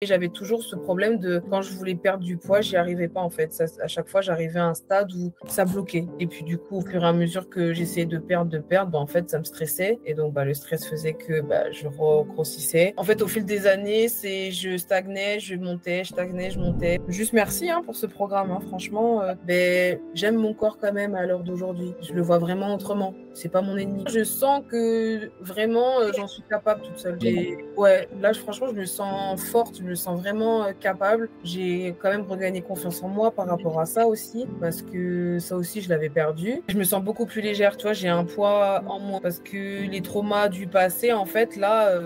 Et j'avais toujours ce problème de quand je voulais perdre du poids, j'y arrivais pas en fait. Ça, à chaque fois, j'arrivais à un stade où ça bloquait. Et puis du coup, au fur et à mesure que j'essayais de perdre, bah, en fait, ça me stressait. Et donc, bah, le stress faisait que bah, je regrossissais. En fait, au fil des années, je stagnais, je montais, je stagnais, je montais. Juste merci pour ce programme. Franchement, j'aime mon corps quand même à l'heure d'aujourd'hui. Je le vois vraiment autrement. C'est pas mon ennemi. Je sens que vraiment, j'en suis capable toute seule. Ouais, là, franchement, je me sens forte, je me sens vraiment capable. J'ai quand même regagné confiance en moi par rapport à ça aussi, parce que ça aussi, je l'avais perdu. Je me sens beaucoup plus légère, tu vois, j'ai un poids en moins, parce que les traumas du passé, en fait, là,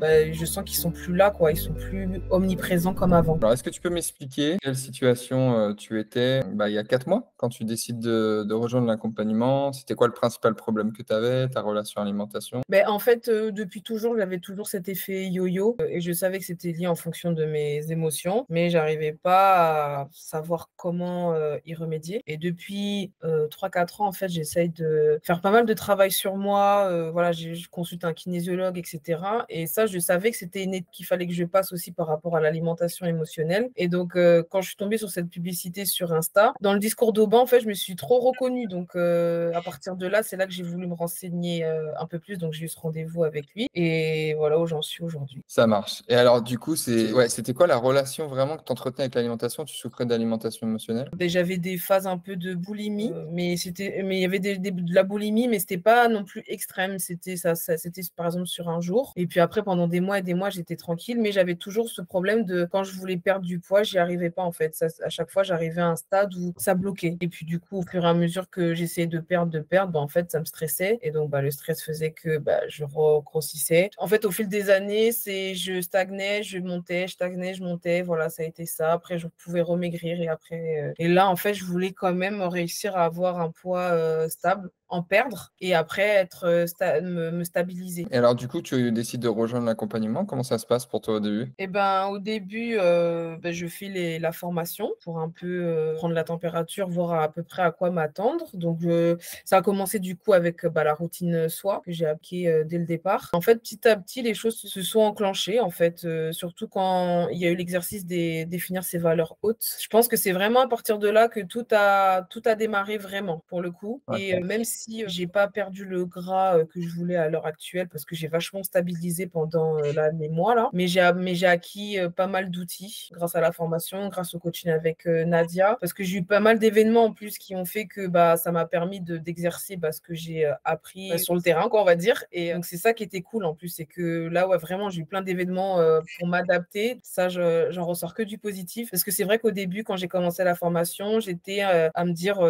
je sens qu'ils sont plus là, quoi. Ils sont plus omniprésents comme avant. Alors, est-ce que tu peux m'expliquer quelle situation, tu étais, il y a 4 mois, quand tu décides de rejoindre l'accompagnement? C'était quoi le principal problème que tu avais, ta relation à l'alimentation? En fait, depuis toujours, j'avais toujours cet effet yo-yo, et je savais que c'était lié en fonction de mes émotions, mais j'arrivais pas à savoir comment, y remédier. Et depuis, 3-4 ans, en fait, j'essaye de faire pas mal de travail sur moi, voilà, je consulte un kinésiologue et cetera, et ça, je savais que c'était une étape qu'il fallait que je passe aussi par rapport à l'alimentation émotionnelle. Et donc, quand je suis tombée sur cette publicité sur Insta, dans le discours d'Aubin, en fait, je me suis trop reconnue. Donc, à partir de là, c'est là que j'ai voulu me renseigner, un peu plus. Donc, j'ai eu ce rendez-vous avec lui et voilà où j'en suis aujourd'hui. Ça marche. Et alors du coup, c'était quoi la relation vraiment que tu entretenais avec l'alimentation? Tu souffrais d'alimentation émotionnelle? J'avais des phases un peu de boulimie, mais il y avait de la boulimie, mais c'était pas non plus extrême. C'était par exemple sur un jour. Et puis après, pendant des mois et des mois, j'étais tranquille, mais j'avais toujours ce problème de quand je voulais perdre du poids, j'y arrivais pas en fait. Ça, à chaque fois, j'arrivais à un stade où ça bloquait. Et puis du coup, au fur et à mesure que j'essayais de perdre, bah, en fait, ça me stressait. Et donc, bah, le stress faisait que bah, je regrossissais. En fait, au fil des années, je stagnais, je montais, je stagnais, je montais. Voilà, ça a été ça. Après, je pouvais remaigrir et après. Et là, en fait, je voulais quand même réussir à avoir un poids stable, en perdre et après me stabiliser. Et alors du coup, tu décides de rejoindre l'accompagnement. Comment ça se passe pour toi au début? Et au début, je fais la formation pour un peu prendre la température, voir à peu près à quoi m'attendre. Donc, ça a commencé du coup avec la routine SOA que j'ai appris dès le départ. En fait, petit à petit, les choses se sont enclenchées, en fait, surtout quand il y a eu l'exercice de définir ses valeurs hautes. Je pense que c'est vraiment à partir de là que tout a démarré vraiment, pour le coup. Ouais. Et même si j'ai pas perdu le gras que je voulais à l'heure actuelle, parce que j'ai vachement stabilisé pendant mes mois là, mais j'ai acquis pas mal d'outils grâce à la formation, grâce au coaching avec Nadia, parce que j'ai eu pas mal d'événements en plus qui ont fait que bah, ça m'a permis d'exercer ce que j'ai appris sur le terrain, quoi, on va dire. Et donc, c'est ça qui était cool en plus, c'est que là, ouais, vraiment, j'ai eu plein d'événements pour m'adapter. Ça, j'en ressors que du positif, parce que c'est vrai qu'au début, quand j'ai commencé la formation, j'étais à me dire,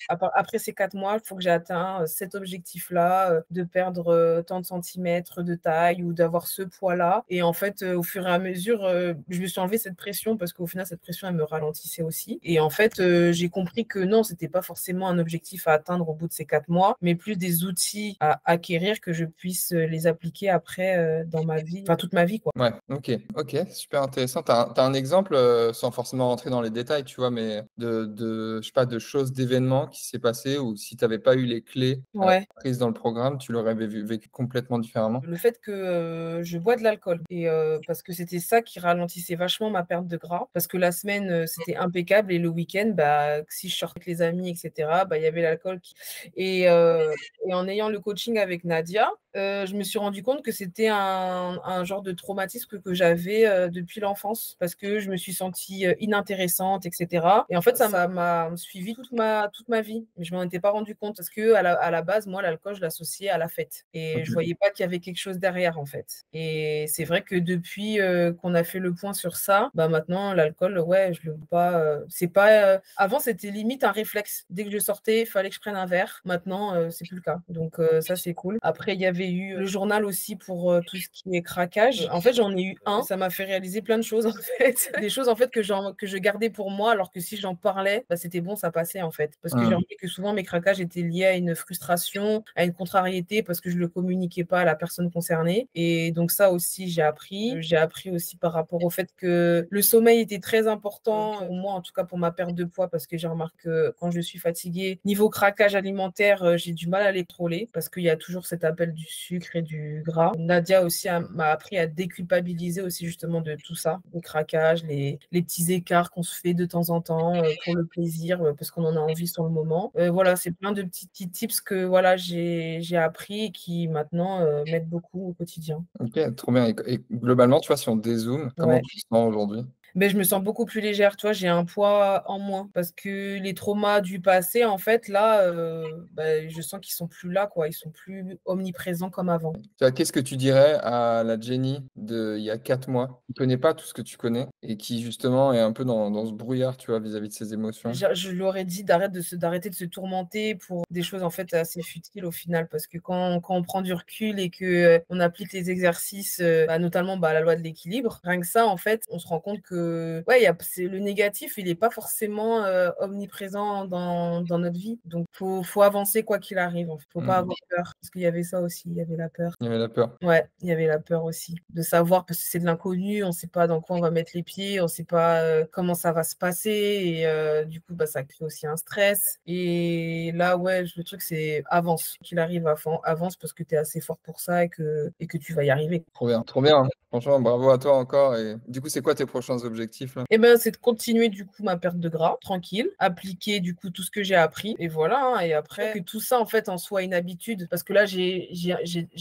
après ces 4 mois, il faut que j'ai atteint cet objectif-là, de perdre tant de centimètres de taille ou d'avoir ce poids-là. Et en fait, au fur et à mesure, je me suis enlevé cette pression parce qu'au final, cette pression, elle me ralentissait aussi. Et en fait, j'ai compris que non, c'était pas forcément un objectif à atteindre au bout de ces 4 mois, mais plus des outils à acquérir que je puisse les appliquer après dans ma vie, enfin toute ma vie, quoi. Ouais, OK, super intéressant. Tu as un exemple, sans forcément rentrer dans les détails, tu vois, mais je sais pas, de choses, d'événements qui s'est passé ou si tu avais pas eu les clés, Ouais. prises dans le programme, tu l'aurais vécu complètement différemment? Le fait que, je bois de l'alcool et parce que c'était ça qui ralentissait vachement ma perte de gras. Parce que la semaine, c'était impeccable et le week-end, bah, si je sortais avec les amis et cetera, bah, il y avait l'alcool qui et en ayant le coaching avec Nadia, je me suis rendu compte que c'était un genre de traumatisme que j'avais, depuis l'enfance. Parce que je me suis sentie, inintéressante et cetera, et en fait, ça m'a suivie toute ma vie. Mais je m'en étais pas rendu compte parce qu'à la base, moi, l'alcool, je l'associais à la fête et je OK. voyais pas qu'il y avait quelque chose derrière, en fait. Et c'est vrai que depuis, qu'on a fait le point sur ça, bah, maintenant l'alcool, ouais, je le vois pas, c'est pas, avant, c'était limite un réflexe. Dès que je sortais, il fallait que je prenne un verre. Maintenant, c'est plus le cas. Donc ça, c'est cool. Après, il y avait eu le journal aussi pour, tout ce qui est craquage. En fait, j'en ai eu un. Ça m'a fait réaliser plein de choses, en fait. Des choses, en fait, que je gardais pour moi, alors que si j'en parlais, bah, c'était bon, ça passait, en fait. Parce que j'ai Mmh. remarqué que souvent mes craquages étaient liés une frustration, à une contrariété parce que je le communiquais pas à la personne concernée. Et donc ça aussi, j'ai appris. J'ai appris aussi par rapport au fait que le sommeil était très important pour moi, en tout cas pour ma perte de poids, parce que j'ai remarqué que quand je suis fatiguée, niveau craquage alimentaire, j'ai du mal à les contrôler parce qu'il y a toujours cet appel du sucre et du gras. Nadia aussi m'a appris à déculpabiliser aussi justement de tout ça, le craquage, les petits écarts qu'on se fait de temps en temps pour le plaisir, parce qu'on en a envie sur le moment. Voilà, c'est plein de petits tips que voilà, j'ai appris et qui maintenant m'aident beaucoup au quotidien. OK, trop bien et globalement, tu vois, si on dézoome, comment Ouais. tu te sens aujourd'hui? Mais je me sens beaucoup plus légère, tu vois? J'ai un poids en moins parce que les traumas du passé, en fait, là, je sens qu'ils sont plus là, quoi. Ils sont plus omniprésents comme avant. Tu vois, qu'est-ce que tu dirais à la Jenny d'il y a 4 mois, qui connaît pas tout ce que tu connais et qui justement est un peu dans ce brouillard, tu vois, vis-à-vis de ses émotions? Je lui aurais dit d'arrêter de se tourmenter pour des choses, en fait, assez futiles au final. Parce que quand on prend du recul et que, on applique les exercices, notamment, la loi de l'équilibre, rien que ça, en fait, on se rend compte que, ouais, il y a c'est le négatif, il est pas forcément, omniprésent dans notre vie. Donc faut avancer quoi qu'il arrive, en fait. Faut pas Mmh. avoir peur, parce qu'il y avait ça aussi, il y avait la peur. Il y avait la peur. Ouais, il y avait la peur aussi, de savoir parce que c'est de l'inconnu, on sait pas dans quoi on va mettre les pieds, on sait pas, comment ça va se passer et du coup, ça crée aussi un stress et là, ouais, le truc c'est avance, qu'il arrive avance parce que tu es assez fort pour ça et que tu vas y arriver. Trop bien, hein. Franchement, bravo à toi encore et du coup, c'est quoi tes prochains objectifs là? Et ben, c'est de continuer du coup ma perte de gras, tranquille, appliquer du coup tout ce que j'ai appris et voilà, hein, et après que tout ça en fait en soit une habitude parce que là j'ai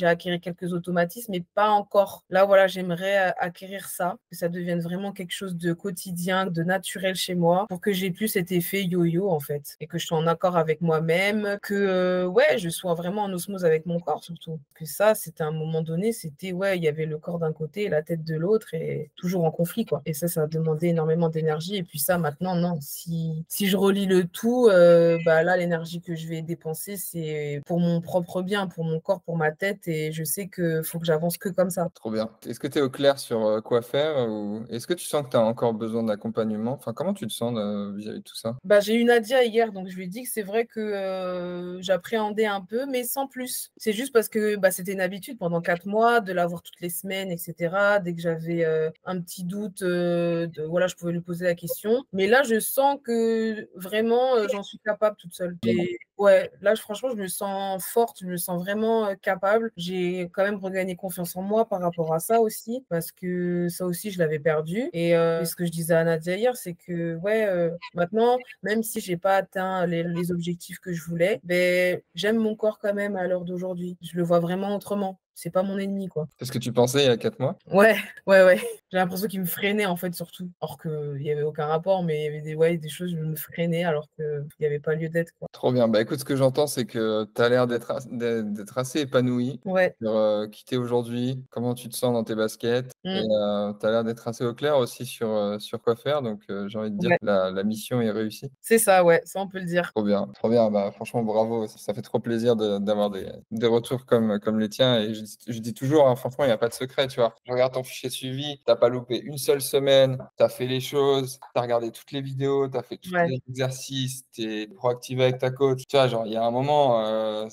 acquis quelques automatismes mais pas encore. Là voilà, j'aimerais acquérir ça, que ça devienne vraiment quelque chose de quotidien, de naturel chez moi pour que j'ai plus cet effet yo-yo en fait et que je sois en accord avec moi-même, que ouais, je sois vraiment en osmose avec mon corps surtout. Que ça, c'était à un moment donné, c'était ouais, il y avait le corps d'un côté et la tête de l'autre et toujours en conflit quoi. Et ça demandait énormément d'énergie. Et puis ça, maintenant, non. Si je relie le tout, là, l'énergie que je vais dépenser, c'est pour mon propre bien, pour mon corps, pour ma tête. Et je sais que faut que j'avance que comme ça. Trop bien. Est-ce que tu es au clair sur, quoi faire ou est-ce que tu sens que tu as encore besoin d'accompagnement? Enfin, comment tu te sens, vis-à-vis de tout ça? J'ai eu Nadia hier, donc je lui ai dit que c'est vrai que j'appréhendais un peu, mais sans plus. C'est juste parce que c'était une habitude pendant 4 mois de la voir toutes les semaines, etc. Dès que j'avais un petit doute, voilà, je pouvais lui poser la question. Mais là, je sens que vraiment, j'en suis capable toute seule. Ouais, là, franchement, je me sens forte, je me sens vraiment capable. J'ai quand même regagné confiance en moi par rapport à ça aussi, parce que ça aussi, je l'avais perdu. Et ce que je disais à Nadia hier, c'est que, ouais, maintenant, même si j'ai pas atteint les objectifs que je voulais, j'aime mon corps quand même à l'heure d'aujourd'hui. Je le vois vraiment autrement. C'est pas mon ennemi, quoi. C'est ce que tu pensais il y a 4 mois? Ouais, ouais, ouais. J'ai l'impression qu'il me freinait en fait surtout. Or qu'il y avait aucun rapport, mais il y avait des choses, je me freinais alors qu'il y avait pas lieu d'être, quoi. Trop bien. Bah, écoute, ce que j'entends, c'est que tu as l'air d'être assez épanoui Ouais. sur, qui tu es aujourd'hui, comment tu te sens dans tes baskets et Mmh. tu as l'air d'être assez au clair aussi sur quoi faire donc j'ai envie de dire Ouais. que la mission est réussie. C'est ça, ouais, ça on peut le dire. Trop bien, trop bien. Bah, franchement, bravo. Ça fait trop plaisir d'avoir des retours comme les tiens. Et je dis toujours, hein, franchement, il n'y a pas de secret, tu vois. Je regarde ton fichier de suivi, t'as pas loupé une seule semaine, tu as fait les choses, tu as regardé toutes les vidéos, tu as fait tous Ouais. les exercices, tu es proactive avec ta coach. Tu vois, genre, il y a un moment, il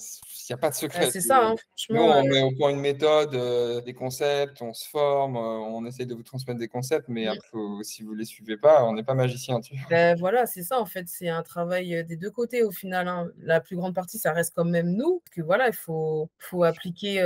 n'y a pas de secret. C'est ça, hein, Nous, franchement, on met au point une méthode, des concepts, on se forme, on essaye de vous transmettre des concepts, mais mmh. après, si vous les suivez pas, on n'est pas magicien, tu vois. Voilà, c'est ça en fait, c'est un travail, des 2 côtés au final, hein. La plus grande partie, ça reste quand même nous, parce que voilà, il faut appliquer,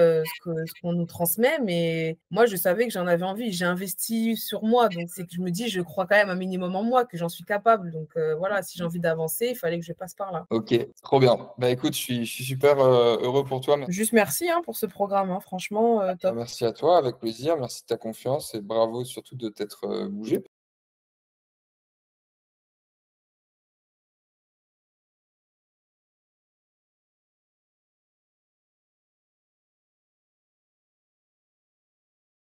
ce qu'on nous transmet, mais moi, je savais que j'en avais envie. J'ai investi sur moi, donc c'est que je me dis: «Je crois quand même un minimum en moi, que j'en suis capable», donc voilà, si j'ai envie d'avancer, il fallait que je passe par là. OK, trop bien. Bah, écoute, je suis super, heureux pour toi. Juste merci, hein, pour ce programme, hein, franchement, top. Merci à toi, avec plaisir. Merci de ta confiance et bravo surtout de t'être, bougé.